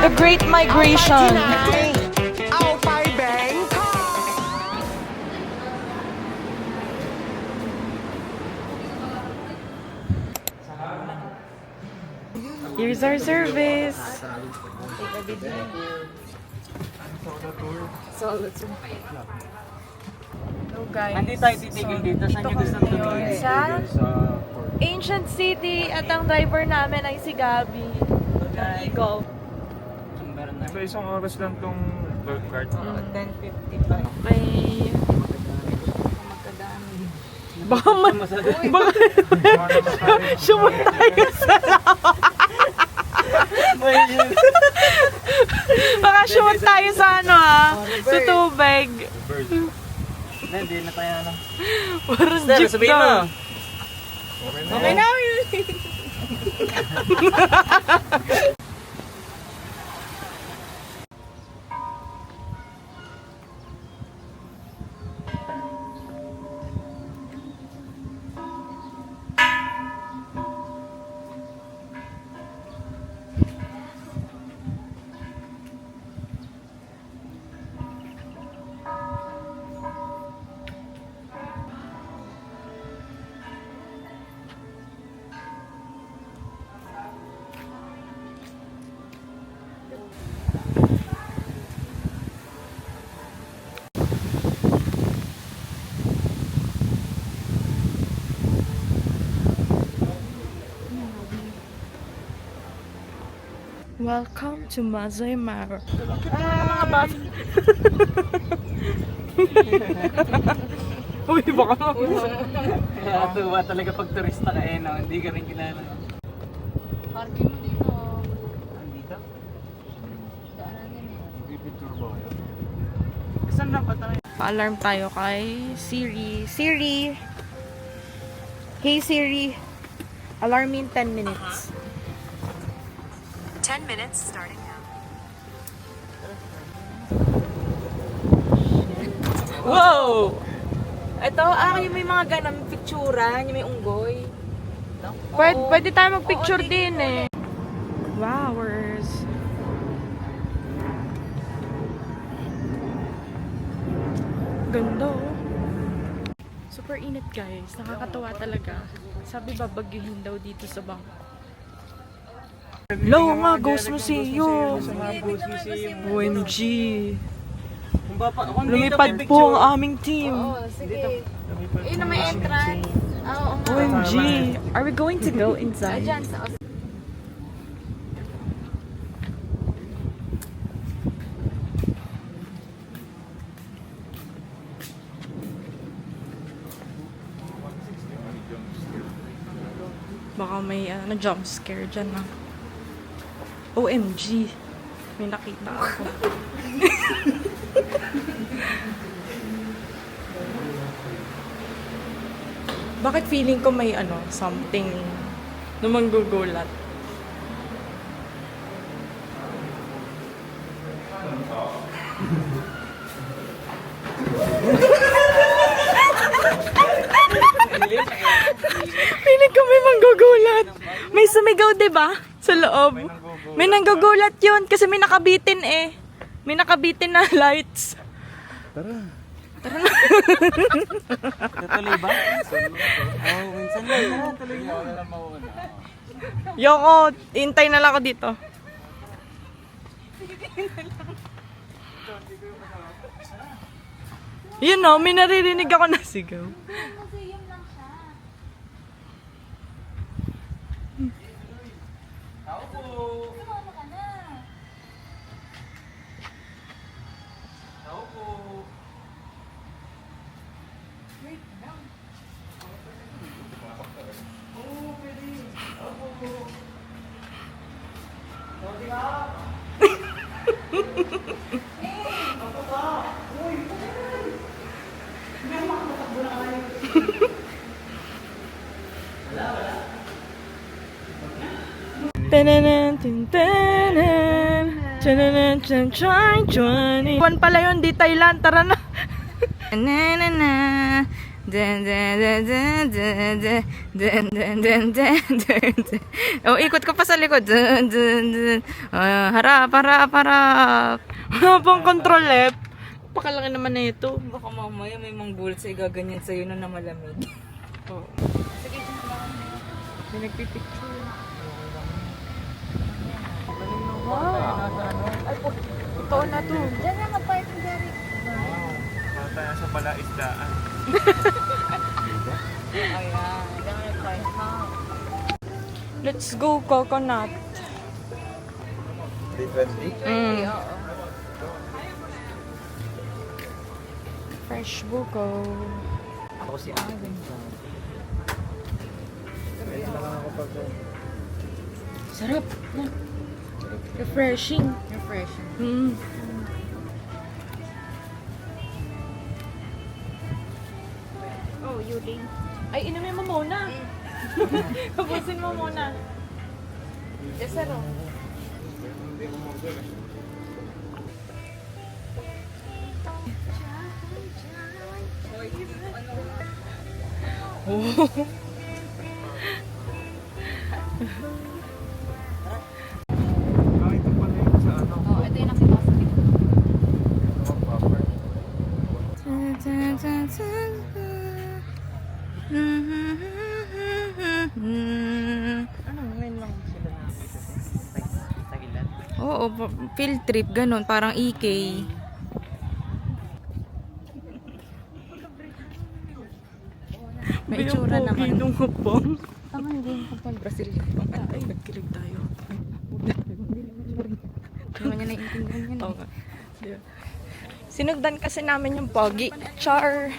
The Great Migration. Here's our service. Solo tour. Hello guys. Hindi tayo titigil dito. Saan nyo gusto tumingin? Sa Ancient City at ang driver namin ay si Gabi. Go. So isang oras lang tong golf cart. 10:55. May... Magkadami. Baka sumot tayo sa lawa. Baka sumot tayo sa ano sa tubig. Hindi na tayo ano. Parang Sir, jeep sabihin mo. daw. Okay na. Welcome to Masai Mara. Mga bata. Uy, baka Nakatuwa talaga pag turista ka no? Hindi ka rin kilala. Parking mo dito. Andito? Daanan yun eh. Pipicture ba kayo? Saan lang pa tayo? Pa-alarm tayo kay Siri. Siri! Hey Siri! Alarm in 10 minutes. 10 minutes starting now. Wow! Ito, yung may mga ganang picturean, yung may unggoy. Pwede tayo mag-picture din eh. Flowers. Ganda oh. Super init guys. Nakakatawa talaga. Sabi babagyuhin daw dito sa bangko. Hello nga, Ghost Museum! OMG! Lumipad po ang aming team. Oo, sige. Yun na may entrance. Oo nga. OMG! Are we going to go inside? Diyan sa Baka may jump scare dyan na. OMG! May nakita ako. Bakit feeling ko may something na manggugulat? Feeling ko may manggugulat. May sumigaw, 'di ba? Sa loob. May nanggugulat 'yun kasi may nakabitin eh. May nakabitin na lights. Tara na. Tutuloy ba? Oo, minsan lang na. Tuloy na. Wala lang mauna. Yoko, hintay na lang ako dito. Yun o, may naririnig ako na sigaw. museum lang siya. Tao po. Sumama ka na. Tao po. Buwan pala yun, di Thailand. Tara na. dun, dun, dun, dun, dun, dun, dun, dun, dun, dun, dun. Oh, ikot ko pa sa likod. Dun, dun, dun. Harap, harap, harap. Habang control left. Pakalaki naman na ito. Baka mamaya may manggulat sa'yo, gaganyan sa'yo na malamig. Oh. May nagpipicture. Wow. Ay, totoo na to. Diyan na mag-parking Derek. Para tayo sa palaisdaan. Ayan, diyan ka nag-park. Let's go, coconut. Mm. Fresh buko. Ako si Alvin. Sarap. Refreshing. Refreshing. Mm. Oh, Yuding. Ay, inumin mo muna. Kapusin mo muna. Desero. Oh. Ah, ito pala yung sa ano. Oh, ito yung nakita ko sa TikTok. Popper. Ano, ngayon lang sila nakita sa ilan? Oo, field trip, ganun, parang EK. May itsura naman. Pinungupong. Tama, hindi yung kapal Brazilian. Ay, nagkilig tayo. Hindi mo niya naiintindihan yan. Oo nga. Di ba? Sinugdan kasi namin yung pogi. Char.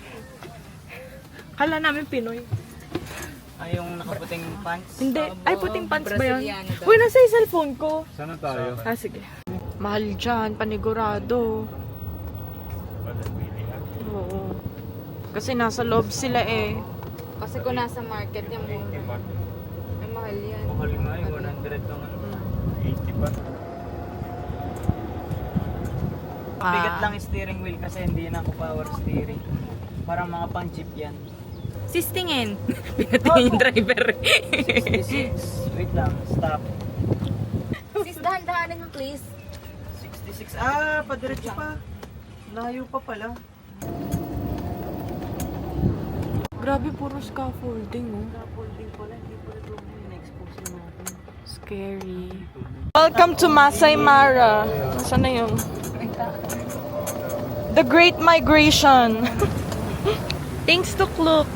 Kala namin Pinoy. Ay, yung nakaputing pants. Hindi. Ay, puting pants ba yun? Braziliano daw. Uy, nasa yung cellphone ko. Sana tayo. Ah, sige. Mahal dyan, panigurado. Palapili ha. Oo. Kasi nasa loob sila eh. Kasi kung nasa market yung mura. 80 pa. Ay, mahal yan. Mahal nga eh. 100 lang ano. 80 pa. Bigat lang yung steering wheel kasi hindi na ako power steering. Parang mga pang jeep yan. Sistingin. Pinatingin yung driver. 66. Wait lang, stop. Sis, dahan-dahanin mo please. 66. Ah, padiretso pa. Layo pa pala. Grabe, puro scaffolding oh. Scaffolding pala, hindi pala ito na-expose na natin. Scary. Welcome to Masai Mara. Nasaan na yung? The Great Migration. Thanks to Klook.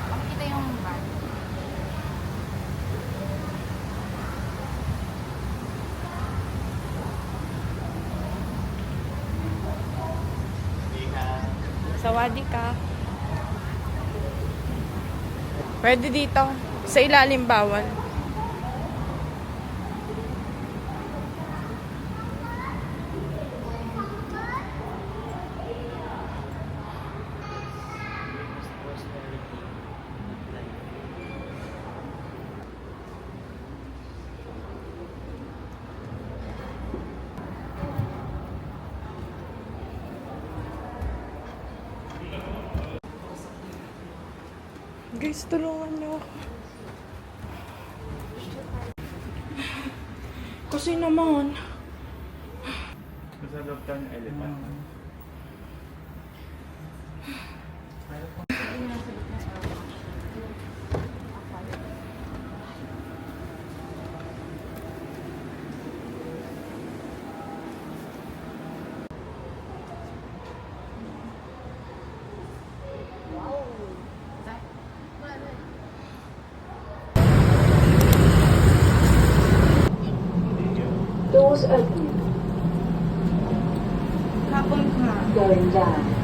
Makikita yung van. Sawadi ka. Pwede dito. Sa ilalim bawal. Guys, tulungan niyo ako. Kasi naman. Nasa loob tayo ng elephant. Doors open. Hapon ka. Going down.